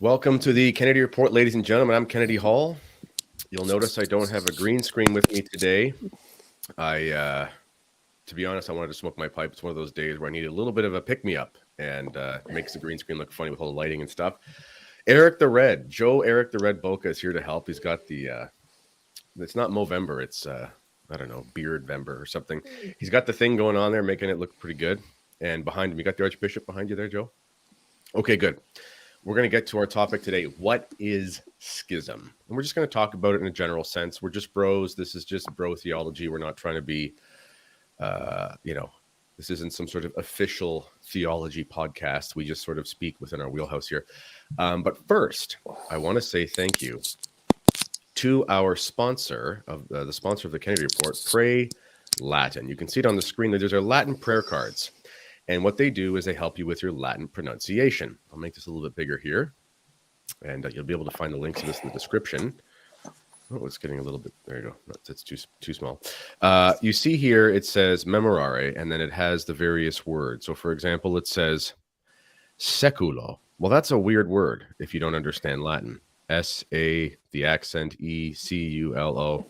Welcome to the Kennedy Report, ladies and gentlemen. I'm Kennedy Hall. You'll notice I don't have a green screen with me today. To be honest, I wanted to smoke my pipe. It's one of those days where I need a little bit of a pick-me-up, and it makes the green screen look funny with all the lighting and stuff. Eric the Red Boca is here to help. He's got the, it's not Movember, it's, I don't know, Beardvember or something. He's got the thing going on there, making it look pretty good. And behind him, you got the Archbishop behind you there, Joe? Okay, good. We're going to get to our topic today. What is schism? And we're just going to talk about it in a general sense. We're just bros. This is just bro theology. We're not trying to be, this isn't some sort of official theology podcast. We just sort of speak within our wheelhouse here. But first, I want to say thank you to our sponsor, the sponsor of the Kennedy Report, Pray Latin. You can see it on the screen. There's our Latin prayer cards. And what they do is they help you with your Latin pronunciation. I'll make this a little bit bigger here. And you'll be able to find the links to this in the description. Oh, it's getting a little bit, there you go. It's too small. You see here, it says memorare, and then it has the various words. So for example, it says seculo. Well, that's a weird word if you don't understand Latin. S-A, the accent, E-C-U-L-O.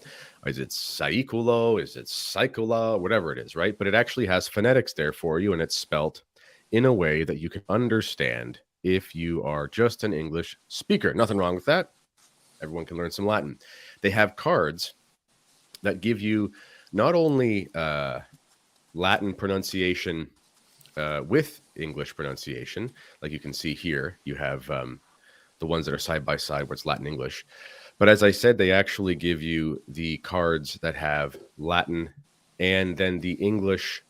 Is it saeculo? Is it saecula? Whatever it is, right? But it actually has phonetics there for you, and it's spelt in a way that you can understand if you are just an English speaker. Nothing wrong with that. Everyone can learn some Latin. They have cards that give you not only Latin pronunciation with English pronunciation, like you can see here. You have the ones that are side by side where it's Latin English. But as I said, they actually give you the cards that have Latin and then the English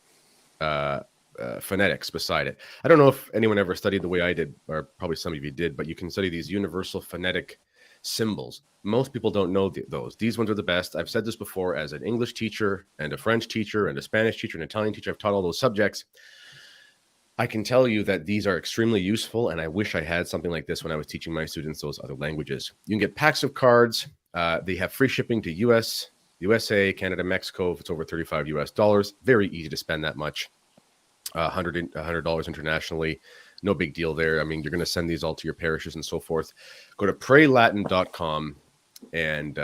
phonetics beside it. I don't know if anyone ever studied the way I did, or probably some of you did, but you can study these universal phonetic symbols. Most people don't know those. These ones are the best. I've said this before as an English teacher and a French teacher and a Spanish teacher and an Italian teacher. I've taught all those subjects. I can tell you that these are extremely useful, and I wish I had something like this when I was teaching my students those other languages. You can get packs of cards. They have free shipping to USA, Canada, Mexico, if it's over $35 US. Very easy to spend that much. $100 internationally. No big deal there. I mean, you're going to send these all to your parishes and so forth. Go to praylatin.com and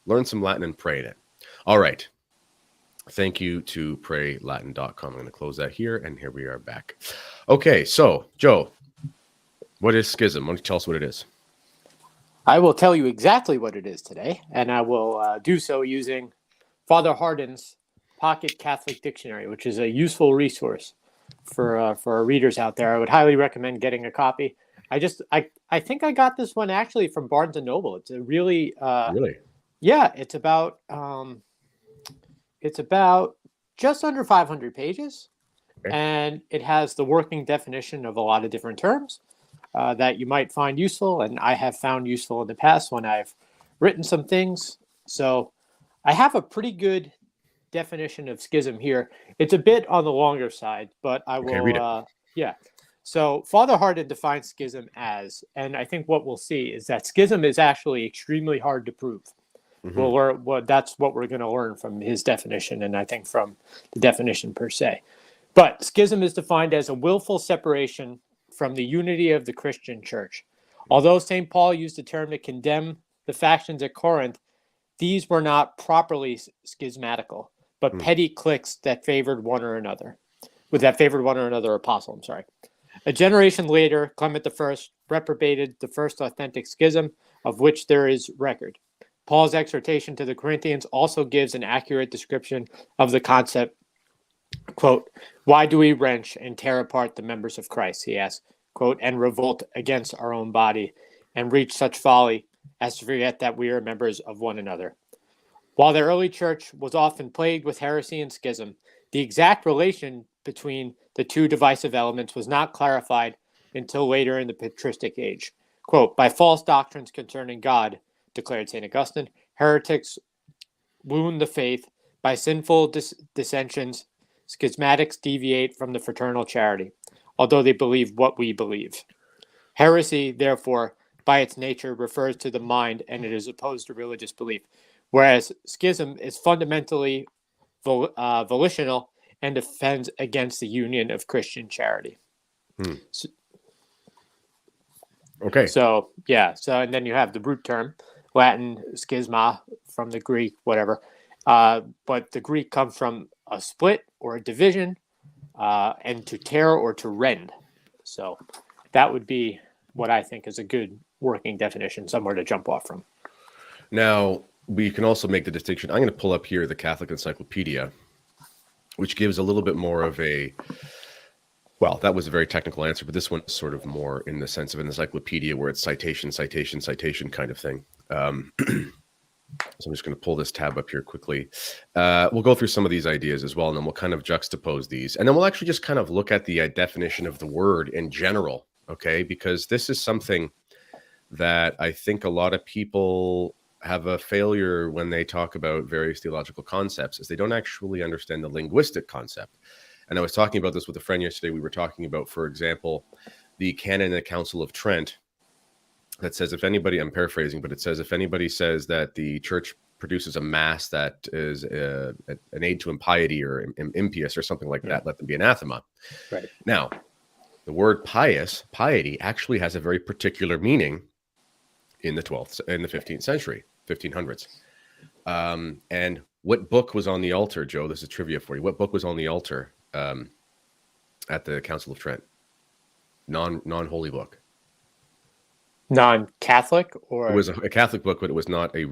learn some Latin and pray in it. All right. Thank you to praylatin.com. I'm going to close that here, and here we are back. Okay, so, Joe, what is schism? Why don't you tell us what it is? I will tell you exactly what it is today, and I will do so using Father Hardin's Pocket Catholic Dictionary, which is a useful resource for our readers out there. I would highly recommend getting a copy. I think I got this one actually from Barnes & Noble. It's a really? Yeah, it's about just under 500 pages, okay. And it has the working definition of a lot of different terms that you might find useful, and I have found useful in the past when I've written some things. So I have a pretty good definition of schism here. It's a bit on the longer side, but I will read it. Yeah. So Father Hardin defines schism as, and I think what we'll see is that schism is actually extremely hard to prove. Mm-hmm. Well, that's what we're going to learn from his definition, and I think from the definition per se. But schism is defined as a willful separation from the unity of the Christian church. Although St. Paul used the term to condemn the factions at Corinth, these were not properly schismatical, but petty cliques that favored one or another. Apostle, I'm sorry. A generation later, Clement I reprobated the first authentic schism, of which there is record. Paul's exhortation to the Corinthians also gives an accurate description of the concept. Quote, "Why do we wrench and tear apart the members of Christ," he asks, quote, "and revolt against our own body and reach such folly as to forget that we are members of one another." While the early church was often plagued with heresy and schism, the exact relation between the two divisive elements was not clarified until later in the patristic age. Quote, "By false doctrines concerning God," declared St. Augustine, "heretics wound the faith. By sinful dissensions, schismatics deviate from the fraternal charity, although they believe what we believe. Heresy, therefore, by its nature, refers to the mind, and it is opposed to religious belief, whereas schism is fundamentally volitional and defends against the union of Christian charity." Okay. So yeah. So and then you have the root term, Latin schisma from the Greek, whatever. But the Greek comes from a split or a division, and to tear or to rend. So that would be what I think is a good working definition, somewhere to jump off from. Now, we can also make the distinction. I'm going to pull up here the Catholic Encyclopedia, which gives a little bit more of a, well, that was a very technical answer, but this one is sort of more in the sense of an encyclopedia where it's citation, citation, citation kind of thing. So I'm just going to pull this tab up here quickly. We'll go through some of these ideas as well, and then we'll kind of juxtapose these. And then we'll actually just kind of look at the definition of the word in general, okay? Because this is something that I think a lot of people have a failure when they talk about various theological concepts, is they don't actually understand the linguistic concept. And I was talking about this with a friend yesterday. We were talking about, for example, the canon of the Council of Trent, that says if anybody, I'm paraphrasing, but it says if anybody says that the church produces a mass that is an aid to impiety or impious or something like that, let them be anathema. Right. Now, the word piety, actually has a very particular meaning in the 15th century, 1500s. And what book was on the altar, Joe? This is trivia for you. What book was on the altar at the Council of Trent? Non-holy book. Non-Catholic, or it was a Catholic book, but it was not a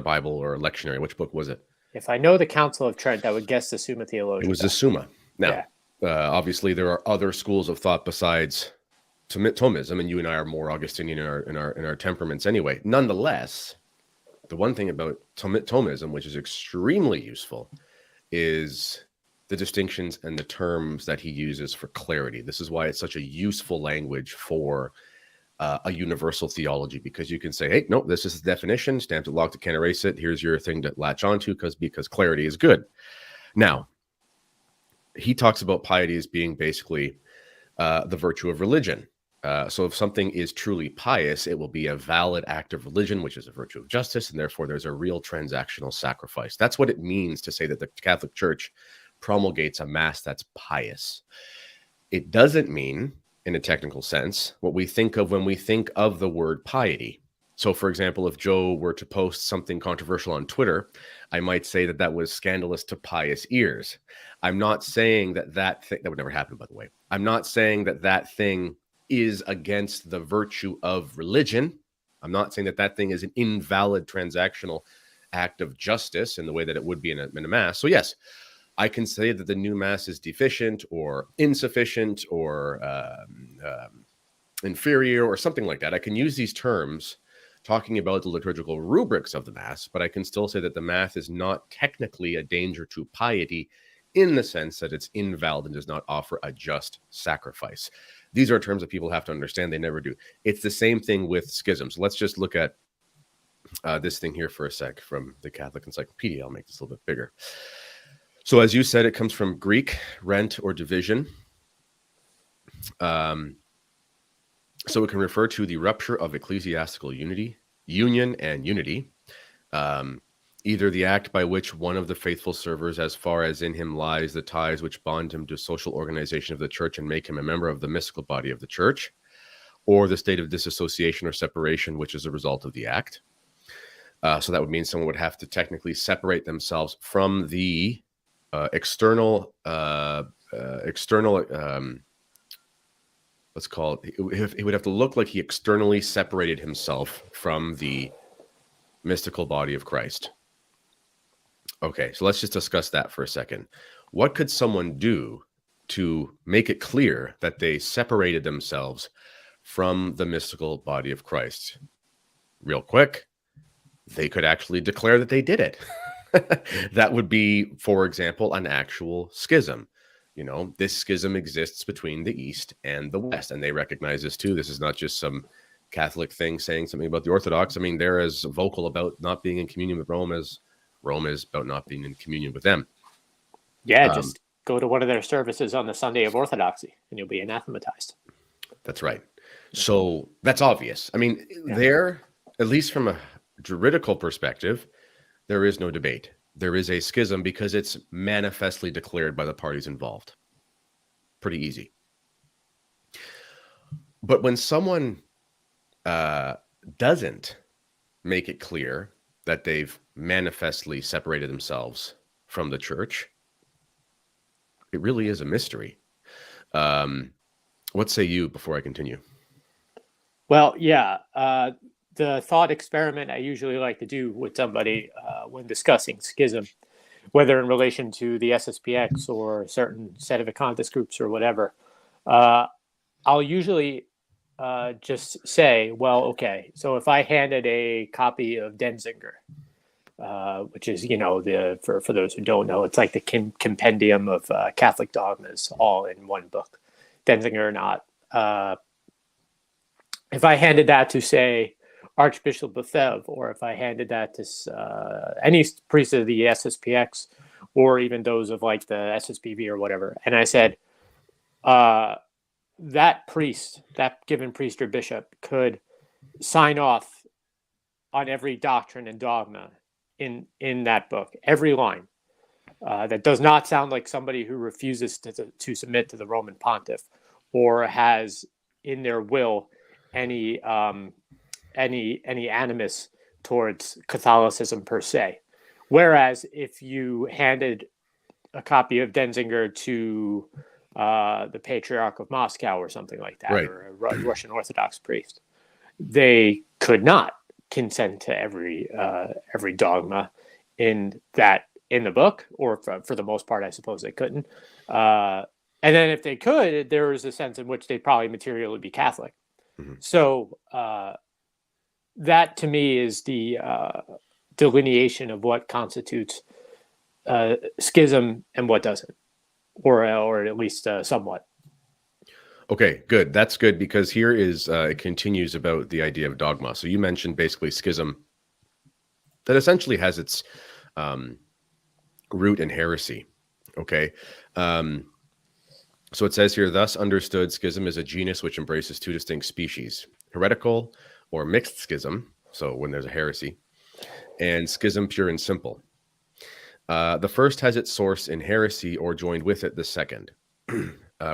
Bible or a lectionary. Which book was it? If I know the Council of Trent, I would guess the Summa Theologica. It was the Summa. Now, obviously, there are other schools of thought besides Thomism, and you and I are more Augustinian in our temperaments anyway. Nonetheless, the one thing about Thomism, which is extremely useful, is the distinctions and the terms that he uses for clarity. This is why it's such a useful language for a universal theology, because you can say, hey, no, this is the definition, stamped it, locked it, can't erase it. Here's your thing to latch onto because clarity is good. Now, he talks about piety as being basically the virtue of religion. So if something is truly pious, it will be a valid act of religion, which is a virtue of justice, and therefore there's a real transactional sacrifice. That's what it means to say that the Catholic Church promulgates a mass that's pious. It doesn't mean, in a technical sense, what we think of when we think of the word piety. So, for example, if Joe were to post something controversial on Twitter, I might say that that was scandalous to pious ears. I'm not saying that thing, that would never happen, by the way. I'm not saying that thing is against the virtue of religion. I'm not saying that thing is an invalid transactional act of justice in the way that it would be in a mass. So, yes, I can say that the new mass is deficient or insufficient or inferior or something like that. I can use these terms talking about the liturgical rubrics of the mass, but I can still say that the mass is not technically a danger to piety in the sense that it's invalid and does not offer a just sacrifice. These are terms that people have to understand. They never do. It's the same thing with schisms. Let's just look at this thing here for a sec from the Catholic Encyclopedia. I'll make this a little bit bigger. So as you said, it comes from Greek, rent or division. So it can refer to the rupture of ecclesiastical union and unity, either the act by which one of the faithful servers, as far as in him lies the ties which bond him to social organization of the church and make him a member of the mystical body of the church, or the state of disassociation or separation, which is a result of the act. So that would mean someone would have to technically separate themselves from the external, let's call it, it would have to look like he externally separated himself from the mystical body of Christ. Okay, so let's just discuss that for a second. What could someone do to make it clear that they separated themselves from the mystical body of Christ? Real quick, they could actually declare that they did it. That would be, for example, an actual schism. You know, this schism exists between the East and the West, and they recognize this too. This is not just some Catholic thing saying something about the Orthodox. I mean, they're as vocal about not being in communion with Rome as Rome is about not being in communion with them. Yeah, just go to one of their services on the Sunday of Orthodoxy, and you'll be anathematized. That's right. So that's obvious. I mean, there, at least from a juridical perspective, there is no debate. There is a schism because it's manifestly declared by the parties involved. Pretty easy. But when someone doesn't make it clear that they've manifestly separated themselves from the church, it really is a mystery. What say you before I continue? Well, yeah. The thought experiment I usually like to do with somebody when discussing schism, whether in relation to the SSPX or a certain set of Econtis groups or whatever, I'll usually just say, well, okay, so if I handed a copy of Denzinger, which is, for those who don't know, it's like the compendium of Catholic dogmas all in one book, Denzinger or not. If I handed that to, say, Archbishop Lefebvre, or if I handed that to any priest of the SSPX, or even those of like the SSPV or whatever, and I said, that priest, that given priest or bishop, could sign off on every doctrine and dogma in that book, every line. That does not sound like somebody who refuses to submit to the Roman pontiff or has in their will any animus towards Catholicism per se. Whereas if you handed a copy of Denzinger to the Patriarch of Moscow or something like that, right, or a Russian Orthodox priest, they could not consent to every dogma in the book, or for the most part, I suppose they couldn't. And then if they could, there was a sense in which they'd probably materially be Catholic. Mm-hmm. So that to me is the delineation of what constitutes schism and what doesn't, or at least somewhat. Okay, good. That's good, because here is it continues about the idea of dogma. So you mentioned basically schism that essentially has its root in heresy. Okay. So it says here, thus understood, schism is a genus which embraces two distinct species: heretical or mixed schism, so when there's a heresy, and schism pure and simple. The first has its source in heresy, or joined with it the second,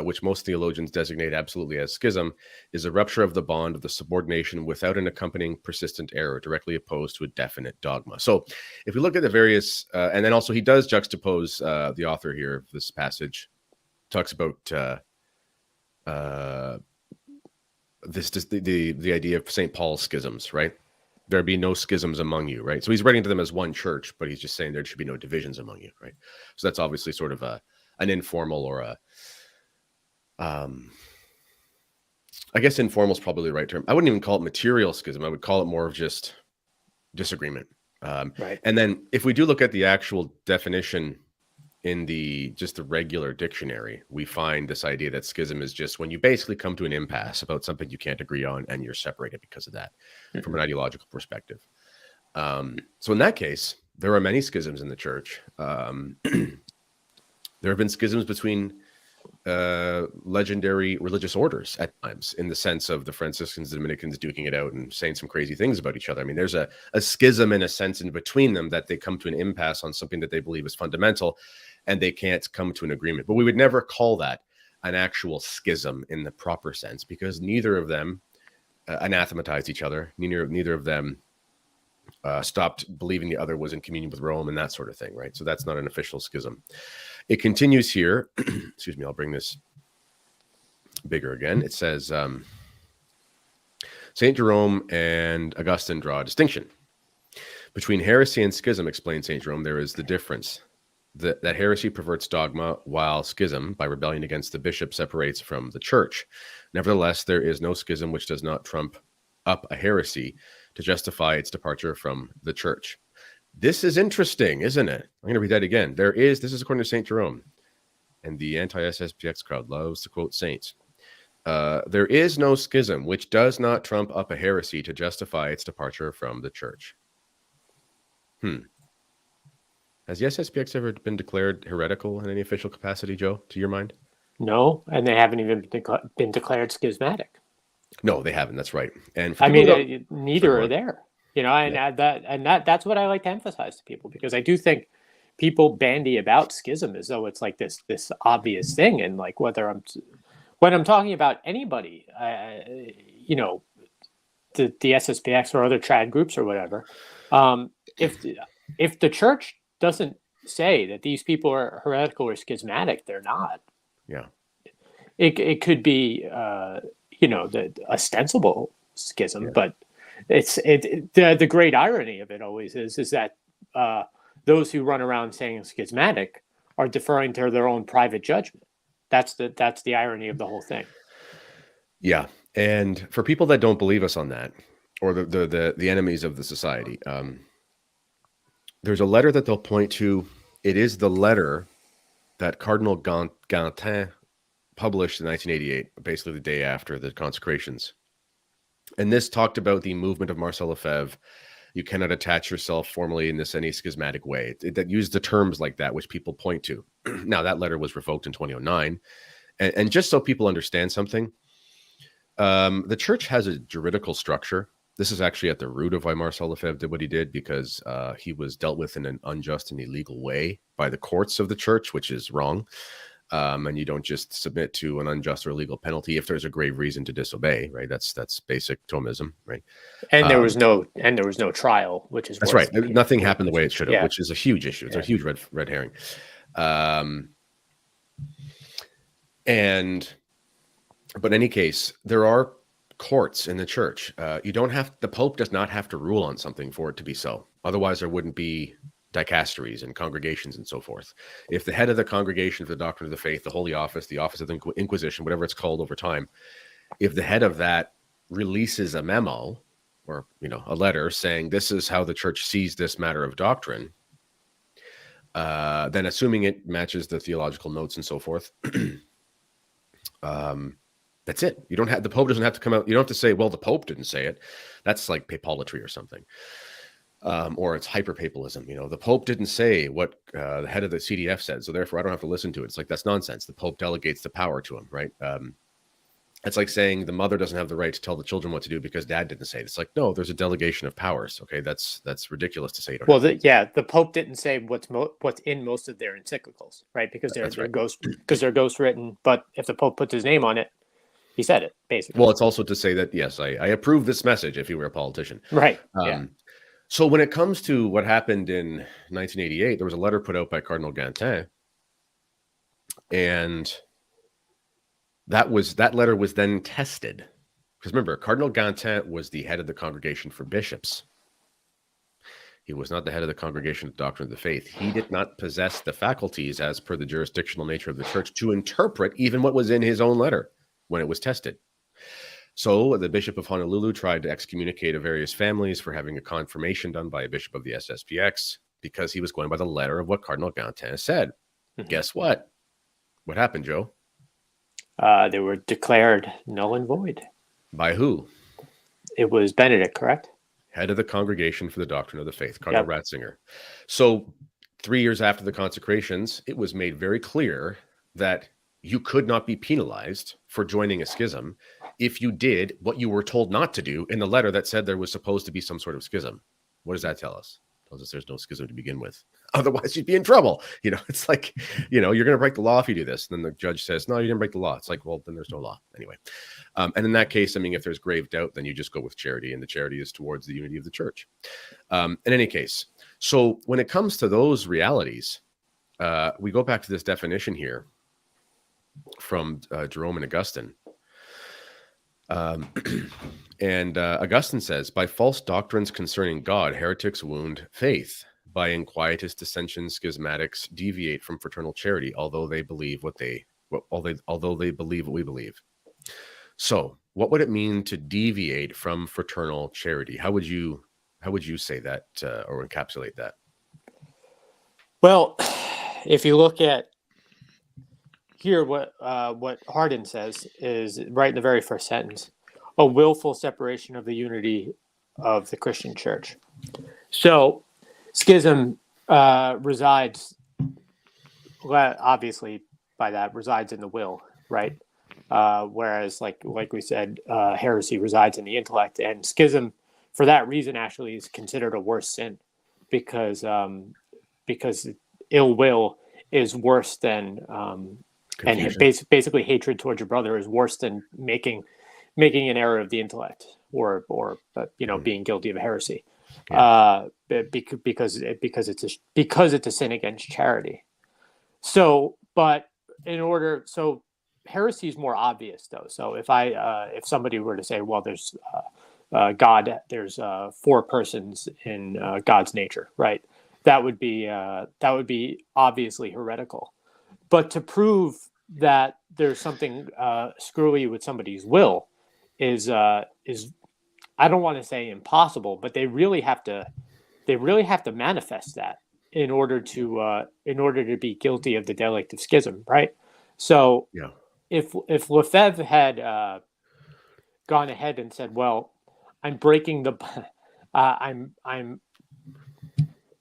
which most theologians designate absolutely as schism, is a rupture of the bond of the subordination without an accompanying persistent error, directly opposed to a definite dogma. So if we look at the various, and then also he does juxtapose, the author here of this passage talks about the idea of St. Paul's schisms, right? There be no schisms among you, right? So he's writing to them as one church, but he's just saying there should be no divisions among you, right? So that's obviously sort of an informal, or I guess informal is probably the right term. I wouldn't even call it material schism. I would call it more of just disagreement. Right. And then if we do look at the actual definition in the regular dictionary, we find this idea that schism is just when you basically come to an impasse about something you can't agree on, and you're separated because of that, from an ideological perspective. So in that case, there are many schisms in the church. There have been schisms between legendary religious orders at times, in the sense of the Franciscans, the Dominicans duking it out and saying some crazy things about each other. I mean, there's a schism in a sense in between them, that they come to an impasse on something that they believe is fundamental, and they can't come to an agreement. But we would never call that an actual schism in the proper sense, because neither of them anathematized each other. Neither of them stopped believing the other was in communion with Rome and that sort of thing, right? So that's not an official schism. It continues here. Excuse me, I'll bring this bigger again. It says, St. Jerome and Augustine draw a distinction between heresy and schism. Explains St. Jerome, there is the difference that heresy perverts dogma, while schism, by rebellion against the bishop, separates from the church. Nevertheless, there is no schism which does not trump up a heresy to justify its departure from the church. This is interesting, isn't it? I'm going to read that again. This is according to St. Jerome, and the anti-SSPX crowd loves to quote saints. There is no schism which does not trump up a heresy to justify its departure from the church. Has the SSPX ever been declared heretical in any official capacity, Joe, to your mind? No, and they haven't even been declared schismatic. No, they haven't. That's right. And I mean, neither are there. And that's what I like to emphasize to people, because I do think people bandy about schism as though it's like this obvious thing, and like whether when I'm talking about anybody, you know, the SSPX or other trad groups or whatever, if the church doesn't say that these people are heretical or schismatic, they're not. Yeah. It could be the ostensible schism, but the great irony of it always is that those who run around saying schismatic are deferring to their own private judgment. That's the irony of the whole thing. Yeah. And for people that don't believe us on that, or the enemies of the society, there's a letter that they'll point to. It is the letter that Cardinal Gantin published in 1988, basically the day after the consecrations. And this talked about the movement of Marcel Lefebvre. You cannot attach yourself formally in any schismatic way. That used the terms like that, which people point to. Now, that letter was revoked in 2009. And just so people understand something, the church has a juridical structure. This is actually at the root of why Marcel Lefebvre did what he did, because he was dealt with in an unjust and illegal way by the courts of the church, which is wrong. And you don't just submit to an unjust or illegal penalty if there's a grave reason to disobey, right? That's basic Thomism, right? And there was no trial, which is that's right. Nothing happened the way it should have, which is a huge issue. It's a huge red herring. But in any case, there are courts in the church. The Pope does not have to rule on something for it to be so. Otherwise, there wouldn't be dicasteries and congregations and so forth. If the head of the congregation for the doctrine of the faith, the Holy Office, the Office of the Inquisition, whatever it's called over time, if the head of that releases a memo or a letter saying this is how the church sees this matter of doctrine, then assuming it matches the theological notes and so forth, that's it. The Pope doesn't have to come out. You don't have to say, well, the Pope didn't say it. That's like papolatry or something. Or it's hyper-papalism. The Pope didn't say what the head of the CDF said, so therefore I don't have to listen to it. It's like, that's nonsense. The Pope delegates the power to him, right? It's like saying the mother doesn't have the right to tell the children what to do because dad didn't say it. It's like, no, there's a delegation of powers. Okay, that's ridiculous to say. The Pope didn't say what's in most of their encyclicals, right? Because they're ghost written. But if the Pope puts his name on it, he said it, basically. Well, it's also to say that, yes, I approve this message if you were a politician. Right. So when it comes to what happened in 1988, there was a letter put out by Cardinal Gantin. And that letter was then tested. Because remember, Cardinal Gantin was the head of the Congregation for Bishops. He was not the head of the Congregation of Doctrine of the Faith. He did not possess the faculties, as per the jurisdictional nature of the church, to interpret even what was in his own letter when it was tested. So the Bishop of Honolulu tried to excommunicate various families for having a confirmation done by a bishop of the SSPX because he was going by the letter of what Cardinal Gantin said. Mm-hmm. Guess what? What happened, Joe? They were declared null and void. By who? It was Benedict, correct? Head of the Congregation for the Doctrine of the Faith, Cardinal Ratzinger. So 3 years after the consecrations, it was made very clear that you could not be penalized for joining a schism if you did what you were told not to do in the letter that said there was supposed to be some sort of schism. What does that tell us? It tells us there's no schism to begin with. Otherwise, you'd be in trouble. It's like, you're going to break the law if you do this. And then the judge says, no, you didn't break the law. It's like, well, then there's no law anyway. And in that case, if there's grave doubt, then you just go with charity, and the charity is towards the unity of the church. In any case, so when it comes to those realities, we go back to this definition here from Jerome and Augustine. And Augustine says, by false doctrines concerning God, heretics wound faith. By inquietus dissensions, schismatics deviate from fraternal charity, although they believe what we believe. So, what would it mean to deviate from fraternal charity? How would you say that or encapsulate that? Well, if you look at here, what Hardin says is right in the very first sentence: a willful separation of the unity of the Christian Church. So, schism resides, obviously, by that resides in the will, right? Whereas, like we said, heresy resides in the intellect, and schism, for that reason, actually is considered a worse sin, because ill will is worse than Confusion. And basically, hatred towards your brother is worse than making an error of the intellect, or being guilty of heresy, because it's a sin against charity. So, but heresy is more obvious though. So if somebody were to say, well, there's God, there's 4 persons in God's nature, right? That would be obviously heretical. But to prove that there's something screwy with somebody's will is I don't want to say impossible, but they really have to manifest that in order to be guilty of the delict of schism, right? So if Lefebvre had gone ahead and said, well, I'm breaking the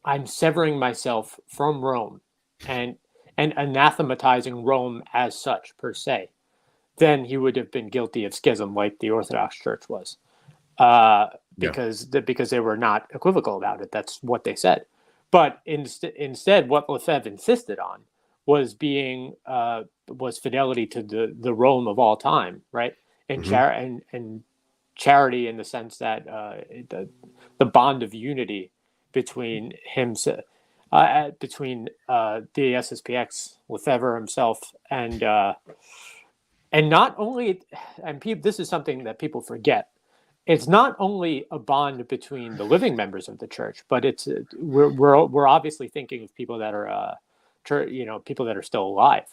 I'm severing myself from Rome and anathematizing Rome as such per se, then he would have been guilty of schism like the Orthodox Church was, because they were not equivocal about it. That's what they said. But instead, what Lefebvre insisted on was fidelity to the Rome of all time, right? And and charity, in the sense that the bond of unity between between the SSPX, Lefebvre himself, and not only, this is something that people forget. It's not only a bond between the living members of the church, but we're obviously thinking of people that are people that are still alive.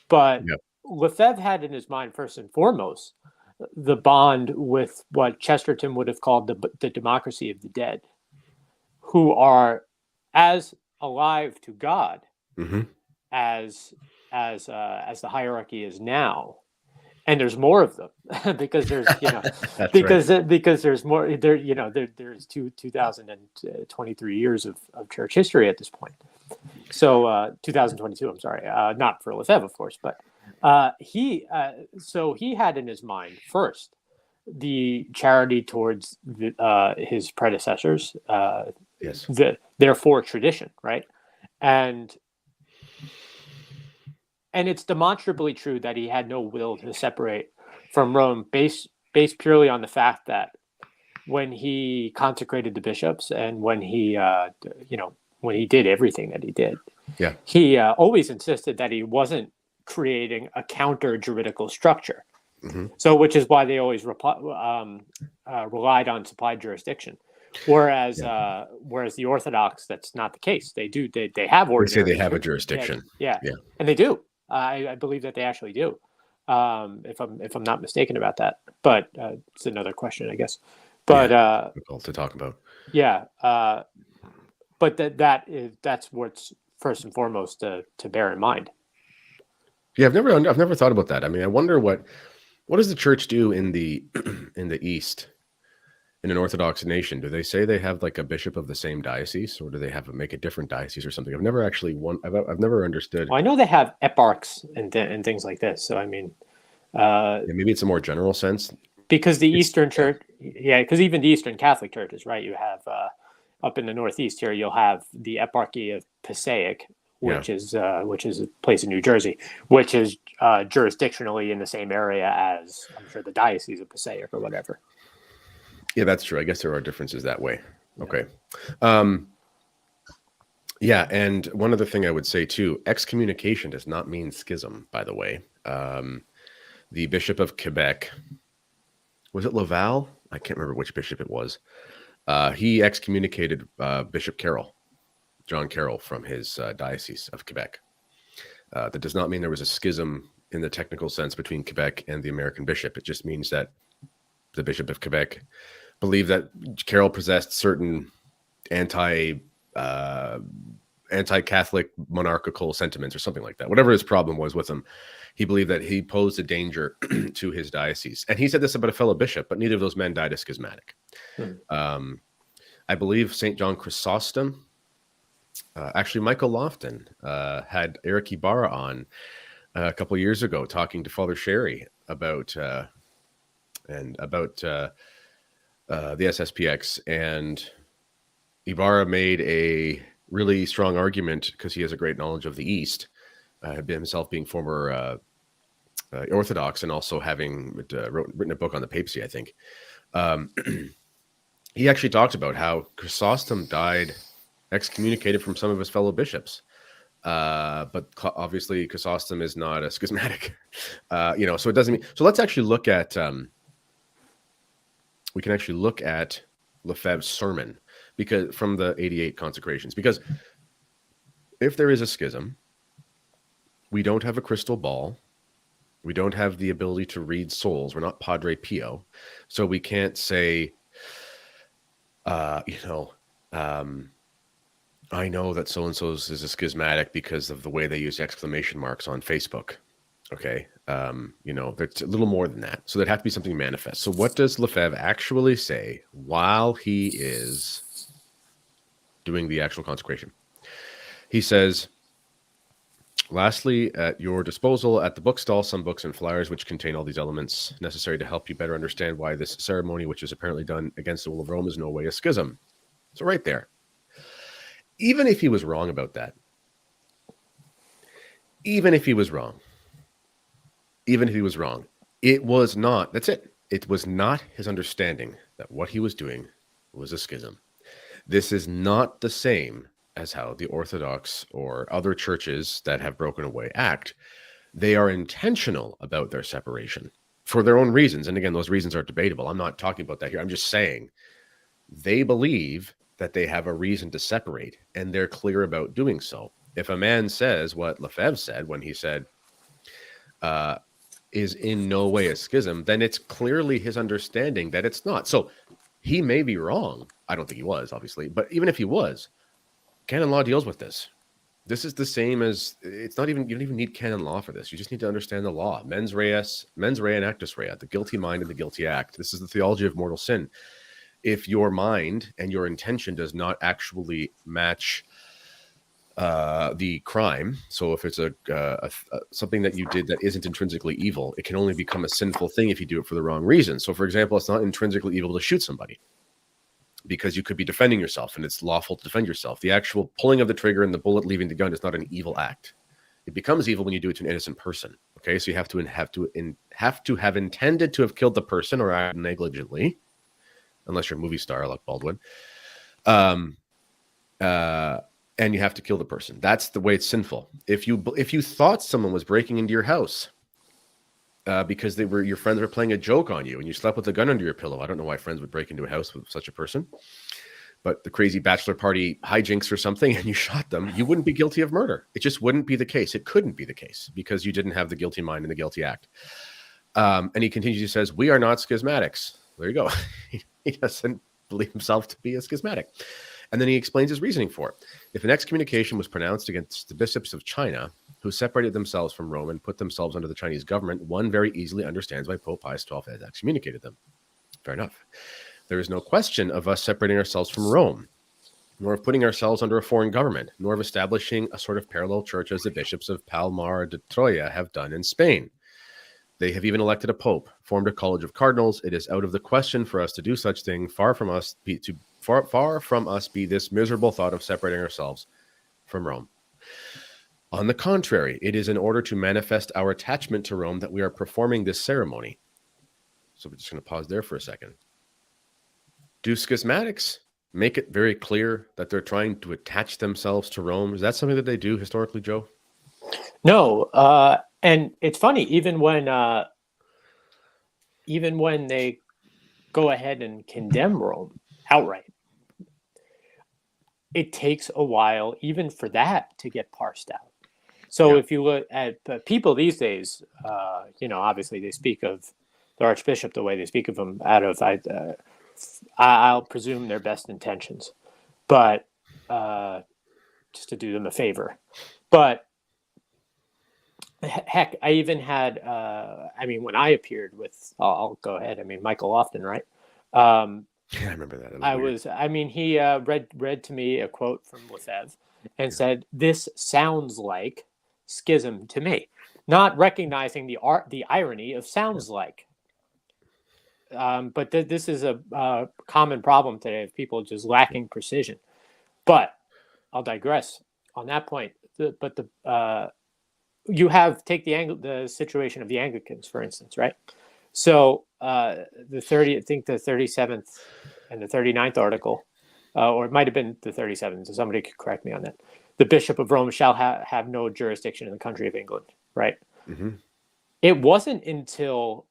But Lefebvre had in his mind, first and foremost, the bond with what Chesterton would have called the democracy of the dead, who are as alive to God as the hierarchy is now. And there's more of them because there's because there's more there's 2023 years of church history at this point. So 2022, I'm sorry, not for Lefebvre, of course, but he had in his mind first the charity towards his predecessors, therefore tradition, right? And it's demonstrably true that he had no will to separate from Rome, based purely on the fact that when he consecrated the bishops and when he did everything that he did, he always insisted that he wasn't creating a counter juridical structure. So, which is why they always relied on supplied jurisdiction. Whereas the Orthodox, that's not the case. They have ordinary. They say they have a jurisdiction. And they do. I believe that they actually do. If I'm not mistaken about that, but it's another question, I guess. But difficult to talk about. But that's what's first and foremost to bear in mind. Yeah, I've never thought about that. I mean, I wonder what does the church do in the East, in an Orthodox nation? Do they say they have like a bishop of the same diocese, or do they make a different diocese or something? I've never actually I've never understood. Well, I know they have eparchs and things like this. So I mean, maybe it's a more general sense. Because the Eastern Church, because even the Eastern Catholic churches, right? You have up in the Northeast here, you'll have the Eparchy of Passaic, which is a place in New Jersey, which is jurisdictionally in the same area as, I'm sure, the Diocese of Passaic or whatever. Yeah, that's true. I guess there are differences that way. Okay. And one other thing I would say too, excommunication does not mean schism, by the way. The Bishop of Quebec, was it Laval? I can't remember which bishop it was. He excommunicated Bishop Carroll, John Carroll, from his Diocese of Quebec. That does not mean there was a schism in the technical sense between Quebec and the American bishop. It just means that the Bishop of Quebec believed that Carroll possessed certain anti-Catholic monarchical sentiments or something like that. Whatever his problem was with him, he believed that he posed a danger to his diocese. And he said this about a fellow bishop, but neither of those men died a schismatic. I believe St. John Chrysostom, actually Michael Lofton, had Eric Ibarra on a couple of years ago talking to Father Sherry about the SSPX, and Ibarra made a really strong argument because he has a great knowledge of the East, himself being former Orthodox, and also having written a book on the papacy, I think. He actually talked about how Chrysostom died excommunicated from some of his fellow bishops. But obviously Chrysostom is not a schismatic, so it doesn't mean, so let's actually look at, we can actually look at Lefebvre's sermon because from the 88 consecrations, because if there is a schism, we don't have a crystal ball. We don't have the ability to read souls. We're not Padre Pio. So we can't say, I know that so-and-so is a schismatic because of the way they use exclamation marks on Facebook. Okay. There's a little more than that. So there'd have to be something manifest. So what does Lefebvre actually say while he is doing the actual consecration? He says, lastly, at your disposal at the bookstall, some books and flyers which contain all these elements necessary to help you better understand why this ceremony, which is apparently done against the will of Rome, is no way a schism. So right there. Even if he was wrong about that, even if he was wrong, it was not, that's it. It was not his understanding that what he was doing was a schism. This is not the same as how the Orthodox or other churches that have broken away act. They are intentional about their separation for their own reasons. And again, those reasons are debatable. I'm not talking about that here. I'm just saying they believe that they have a reason to separate, and they're clear about doing so. If a man says what Lefebvre said when he said, is in no way a schism, then it's clearly his understanding that it's not. So he may be wrong. I don't think he was, obviously, but even if he was, canon law deals with this. This is the same as, it's not even, you don't even need canon law for this. You just need to understand the law. Mens rea and actus rea, the guilty mind and the guilty act. This is the theology of mortal sin. If your mind and your intention does not actually match the crime, so if it's something that you did that isn't intrinsically evil, it can only become a sinful thing if you do it for the wrong reason. So for example, it's not intrinsically evil to shoot somebody because you could be defending yourself and it's lawful to defend yourself. The actual pulling of the trigger and the bullet leaving the gun is not an evil act. It becomes evil when you do it to an innocent person. Okay, so you have to have intended to have killed the person or act negligently, unless you're a movie star like Baldwin. And you have to kill the person. That's the way it's sinful. If you thought someone was breaking into your house because your friends were playing a joke on you and you slept with a gun under your pillow, I don't know why friends would break into a house with such a person, but the crazy bachelor party hijinks or something, and you shot them, you wouldn't be guilty of murder. It just wouldn't be the case. It couldn't be the case because you didn't have the guilty mind and the guilty act. And he continues, he says, we are not schismatics. There you go. He doesn't believe himself to be a schismatic. And then he explains his reasoning for it. If an excommunication was pronounced against the bishops of China, who separated themselves from Rome and put themselves under the Chinese government, one very easily understands why Pope Pius XII has excommunicated them. Fair enough. There is no question of us separating ourselves from Rome, nor of putting ourselves under a foreign government, nor of establishing a sort of parallel church as the bishops of Palmar de Troya have done in Spain. They have even elected a pope, formed a college of cardinals. It is out of the question for us to do such thing. Far from us be this miserable thought of separating ourselves from Rome. On the contrary, it is in order to manifest our attachment to Rome that we are performing this ceremony. So we're just going to pause there for a second. Do schismatics make it very clear that they're trying to attach themselves to Rome? Is that something that they do historically, Joe? No. And it's funny, even when they go ahead and condemn Rome outright, it takes a while even for that to get parsed out. So if you look at people these days, obviously they speak of the Archbishop the way they speak of him out of, I'll presume, their best intentions, but just to do them a favor. But heck, I even had, when I appeared with, I'll go ahead. Michael Lofton, right? Yeah, I remember that. He read to me a quote from Lefebvre and said, "This sounds like schism to me," not recognizing the irony of "sounds like." But this is a common problem today of people just lacking precision. But I'll digress on that point. you have take the situation of the Anglicans, for instance, right? So the 30, I think the 37th and the 39th article, or it might have been the 37th, so somebody could correct me on that. The Bishop of Rome shall have no jurisdiction in the country of England, right? Mm-hmm. It wasn't until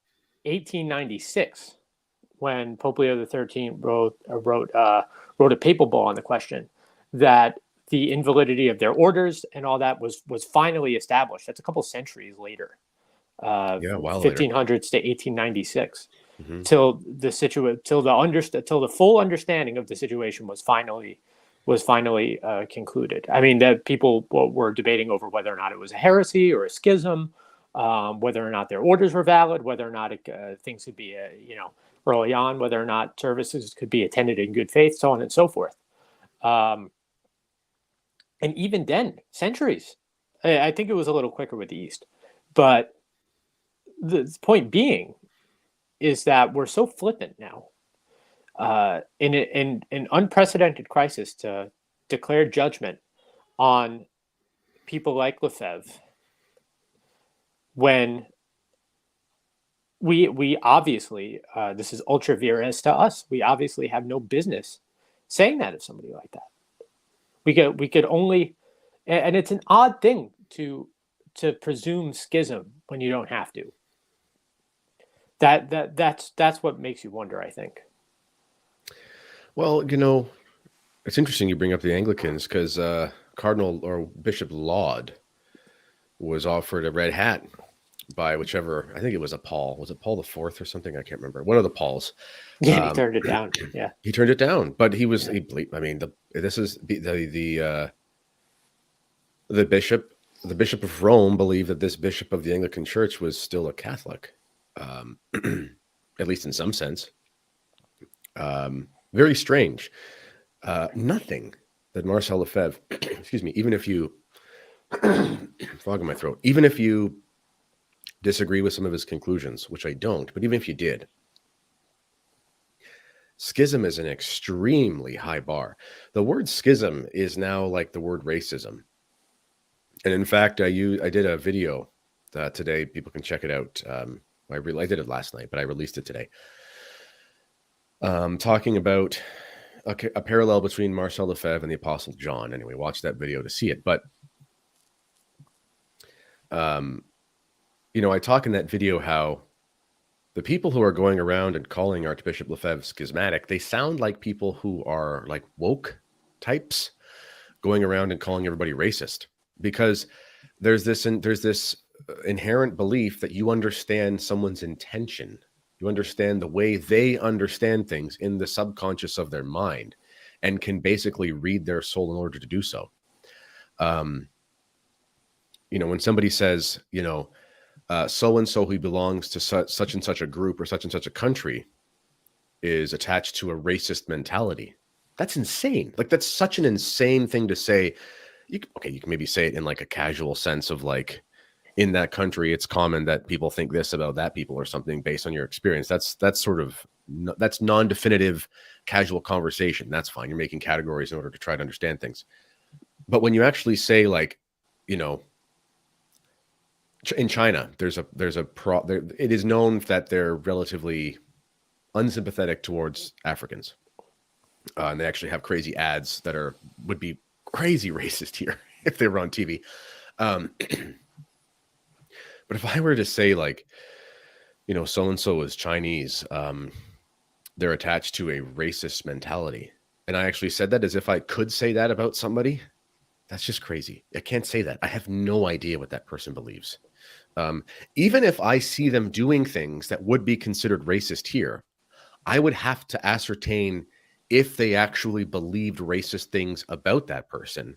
1896 when Pope Leo XIII wrote a papal bull on the question that the invalidity of their orders and all that was finally established. That's a couple centuries later, Yeah, a while later. 1500s to 1896, Mm-hmm. till the full understanding of the situation was finally concluded. I mean, that people were debating over whether or not it was a heresy or a schism, whether or not their orders were valid, whether or not things could be, early on, whether or not services could be attended in good faith, so on and so forth. And even then, centuries. I think it was a little quicker with the East. But the point being is that we're so flippant now in an unprecedented crisis to declare judgment on people like Lefebvre when we obviously, this is ultra vires to us, we obviously have no business saying that of somebody like that. We could only, and it's an odd thing to presume schism when you don't have to. That's what makes you wonder, I think. Well, it's interesting you bring up the Anglicans because Cardinal or Bishop Laud was offered a red hat by whichever, I think it was a Paul. Was it Paul the Fourth or something? I can't remember. One of the Pauls. Yeah, he turned it down. Yeah, he turned it down, but he was. Yeah. This is the bishop. The Bishop of Rome believed that this bishop of the Anglican Church was still a Catholic, at least in some sense. Very strange. Nothing that Marcel Lefebvre, excuse me, even if you fog in my throat, even if you disagree with some of his conclusions, which I don't, but even if you did, schism is an extremely high bar. The word schism is now like the word racism. And in fact, I did a video today. People can check it out. I did it last night, but I released it today. Talking about a parallel between Marcel Lefebvre and the Apostle John. Anyway, watch that video to see it. But, I talk in that video how the people who are going around and calling Archbishop Lefebvre schismatic, they sound like people who are like woke types going around and calling everybody racist, because there's this inherent belief that you understand someone's intention. You understand the way they understand things in the subconscious of their mind and can basically read their soul in order to do so. When somebody says, so-and-so who belongs to such and such a group or such and such a country is attached to a racist mentality. That's insane. Like, that's such an insane thing to say. You can maybe say it in like a casual sense of like, in that country, it's common that people think this about that people or something based on your experience. That's non-definitive casual conversation. That's fine. You're making categories in order to try to understand things. But when you actually say like, in China, it is known that they're relatively unsympathetic towards Africans. And they actually have crazy ads that would be crazy racist here if they were on TV. But if I were to say like, so-and-so is Chinese, they're attached to a racist mentality. And I actually said that as if I could say that about somebody. That's just crazy. I can't say that. I have no idea what that person believes. Even if I see them doing things that would be considered racist here, I would have to ascertain if they actually believed racist things about that person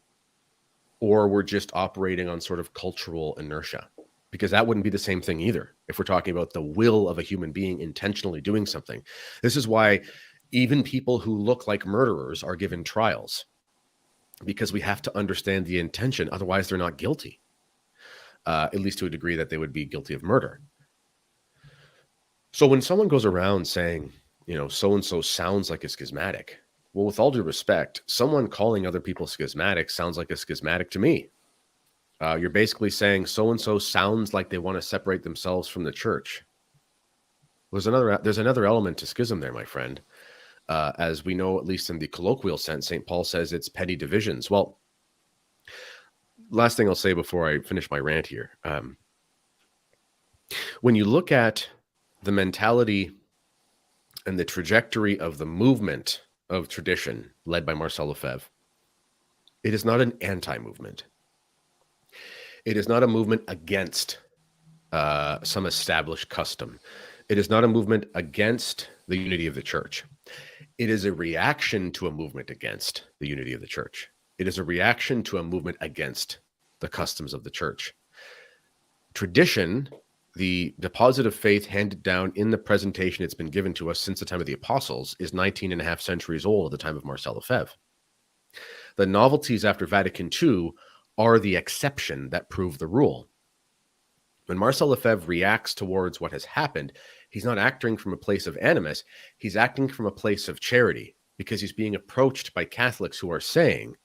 or were just operating on sort of cultural inertia, because that wouldn't be the same thing either. If we're talking about the will of a human being intentionally doing something, this is why even people who look like murderers are given trials, because we have to understand the intention. Otherwise, they're not guilty, at least to a degree that they would be guilty of murder. So when someone goes around saying, so-and-so sounds like a schismatic, well, with all due respect, someone calling other people schismatic sounds like a schismatic to me. You're basically saying so-and-so sounds like they want to separate themselves from the church. There's another element to schism there, my friend. As we know, at least in the colloquial sense, St. Paul says it's petty divisions. Well, last thing I'll say before I finish my rant here. When you look at the mentality and the trajectory of the movement of tradition led by Marcel Lefebvre, it is not an anti-movement. It is not a movement against some established custom. It is not a movement against the unity of the church. It is a reaction to a movement against the unity of the church. It is a reaction to a movement against the customs of the church. Tradition, the deposit of faith handed down in the presentation it's been given to us since the time of the apostles, is 19 and a half centuries old at the time of Marcel Lefebvre. The novelties after Vatican II are the exception that prove the rule. When Marcel Lefebvre reacts towards what has happened, he's not acting from a place of animus, he's acting from a place of charity, because he's being approached by Catholics who are saying,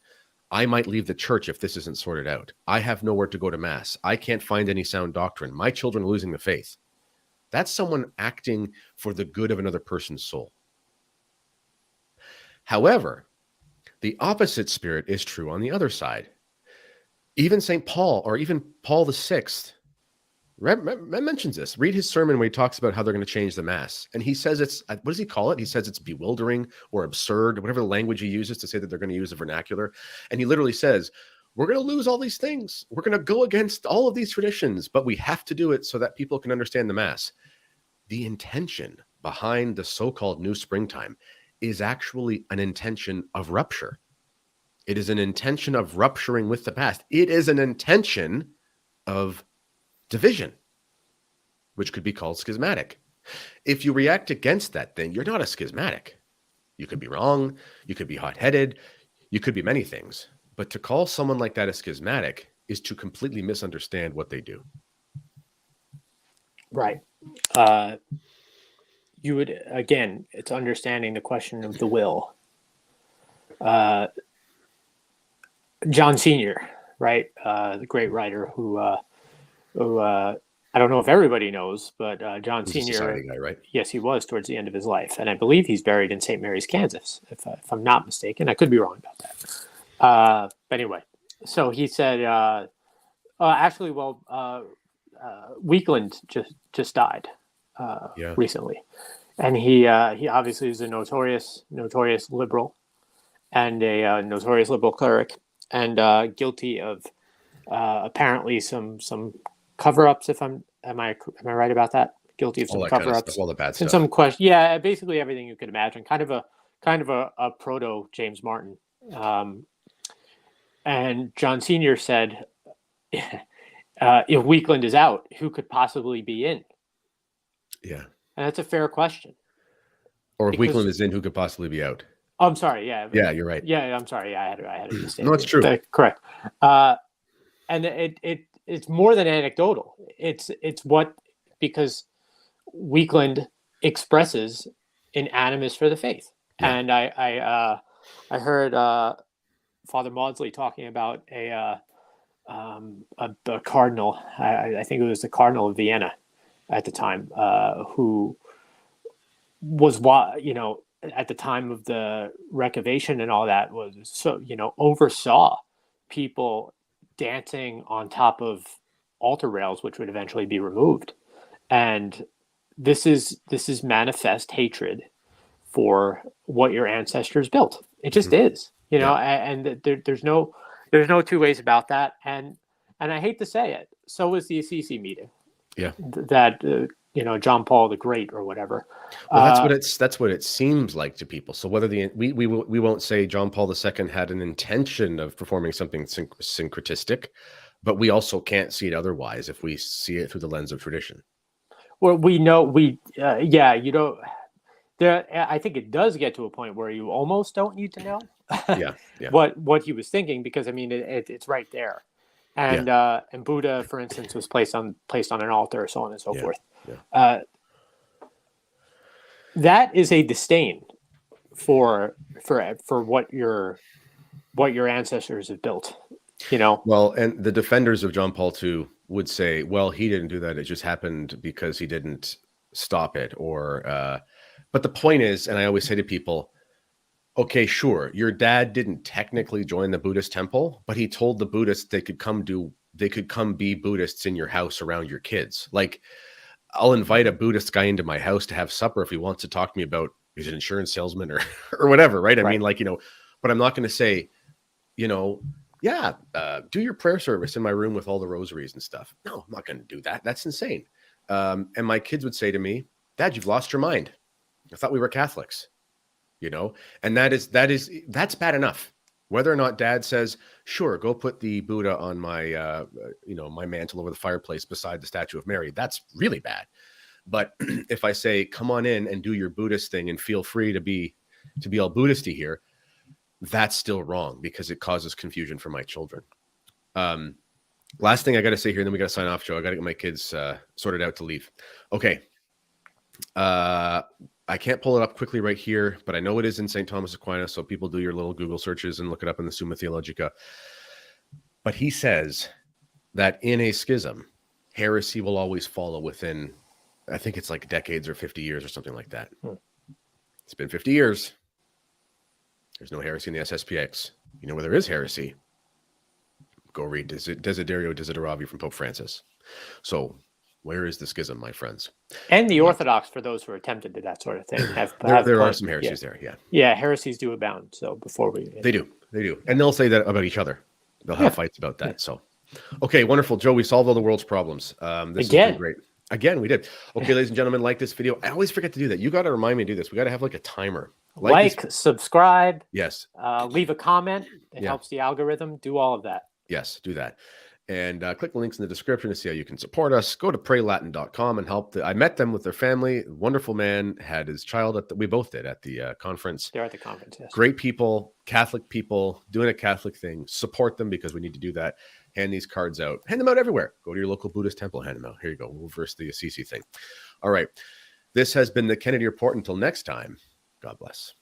I might leave the church if this isn't sorted out. I have nowhere to go to mass. I can't find any sound doctrine. My children are losing the faith. That's someone acting for the good of another person's soul. However, the opposite spirit is true on the other side. Even St. Paul, or even Paul VI, mentions this. Read his sermon where he talks about how they're going to change the mass. And he says it's, what does he call it? He says it's bewildering or absurd, whatever the language he uses to say that they're going to use the vernacular. And he literally says, we're going to lose all these things. We're going to go against all of these traditions, but we have to do it so that people can understand the mass. The intention behind the so-called new springtime is actually an intention of rupture. It is an intention of rupturing with the past. It is an intention of division, which could be called schismatic. If you react against that thing, you're not a schismatic. You could be wrong. You could be hot-headed. You could be many things. But to call someone like that a schismatic is to completely misunderstand what they do. Right. You would, again, it's understanding the question of the will. John Senior, right? The great writer who I don't know if everybody knows, but John He's Senior, a society guy, right? yes, he was towards the end of his life, and I believe he's buried in St. Mary's, Kansas, if I'm not mistaken. I could be wrong about that. But anyway, so he said, Weakland just died recently, and he obviously is a notorious liberal and a notorious liberal cleric, and guilty of apparently some cover-ups. Am I right about that? Guilty of some cover-ups, all the bad stuff. and some question. Yeah, basically everything you could imagine. Kind of a proto James Martin. And John Senior said, if Weakland is out, who could possibly be in? Yeah, and that's a fair question. Or if Weakland is in, who could possibly be out? Oh, I'm sorry. Yeah. Yeah, you're right. Yeah, I'm sorry. Yeah, I had a mistake. No, it's true. Correct. And it's more than anecdotal. It's what, because Weakland expresses an animus for the faith. Yeah. And I heard Father Maudsley talking about a cardinal. I think it was the Cardinal of Vienna at the time, who was, at the time of the Recovation and all that, was oversaw people dancing on top of altar rails, which would eventually be removed. And this is manifest hatred for what your ancestors built. It just is, and there's no two ways about that. And I hate to say it, so was the Assisi meeting. Yeah. That John Paul the Great or whatever. Well, that's what it seems like to people. So whether we won't say John Paul II had an intention of performing something syncretistic, but we also can't see it otherwise if we see it through the lens of tradition. Well, we know I think it does get to a point where you almost don't need to know what he was thinking, because it's right there. And and Buddha, for instance, was placed on an altar, so on and so forth. Yeah. That is a disdain for what your ancestors have built. You know, Well, and the defenders of John Paul II would say, well, he didn't do that. It just happened because he didn't stop it. But the point is, and I always say to people, okay, sure, your dad didn't technically join the Buddhist temple, but he told the Buddhists they could come be Buddhists in your house around your kids. Like, I'll invite a Buddhist guy into my house to have supper if he wants to talk to me about he's an insurance salesman or whatever, right? I mean, like, but I'm not going to say, yeah, do your prayer service in my room with all the rosaries and stuff. No, I'm not going to do that. That's insane. And my kids would say to me, Dad, you've lost your mind. I thought we were Catholics, and that's bad enough. Whether or not Dad says, sure, go put the Buddha on my, my mantle over the fireplace beside the statue of Mary, that's really bad. But if I say, come on in and do your Buddhist thing and feel free to be all Buddhisty here, that's still wrong because it causes confusion for my children. Last thing I got to say here, and then we got to sign off, Joe. I got to get my kids sorted out to leave. Okay. I can't pull it up quickly right here, but I know it is in St. Thomas Aquinas, so people do your little Google searches and look it up in the Summa Theologica. But he says that in a schism, heresy will always follow within, I think it's like decades or 50 years or something like that. It's been 50 years. There's no heresy in the SSPX. You know where there is heresy? Go read Desiderio Desideravi from Pope Francis. So where is the schism, my friends? And the Orthodox, for those who are tempted to that sort of thing, there are some heresies there. Yeah. Yeah. Heresies do abound. So before they do. And they'll say that about each other. They'll have fights about that. Yeah. So, okay. Wonderful. Joe, we solved all the world's problems. This has been great. Again, we did. Okay, ladies and gentlemen, like this video. I always forget to do that. You got to remind me to do this. We got to have like a timer. Like subscribe. Yes. Leave a comment. It helps the algorithm. Do all of that. Yes, do that. And click the links in the description to see how you can support us. Go to praylatin.com and help. I met them with their family. Wonderful man. Had his child we both did at the conference. They're at the conference, yes. Great people, Catholic people, doing a Catholic thing. Support them because we need to do that. Hand these cards out. Hand them out everywhere. Go to your local Buddhist temple. Hand them out. Here you go. We'll reverse the Assisi thing. All right. This has been the Kennedy Report. Until next time, God bless.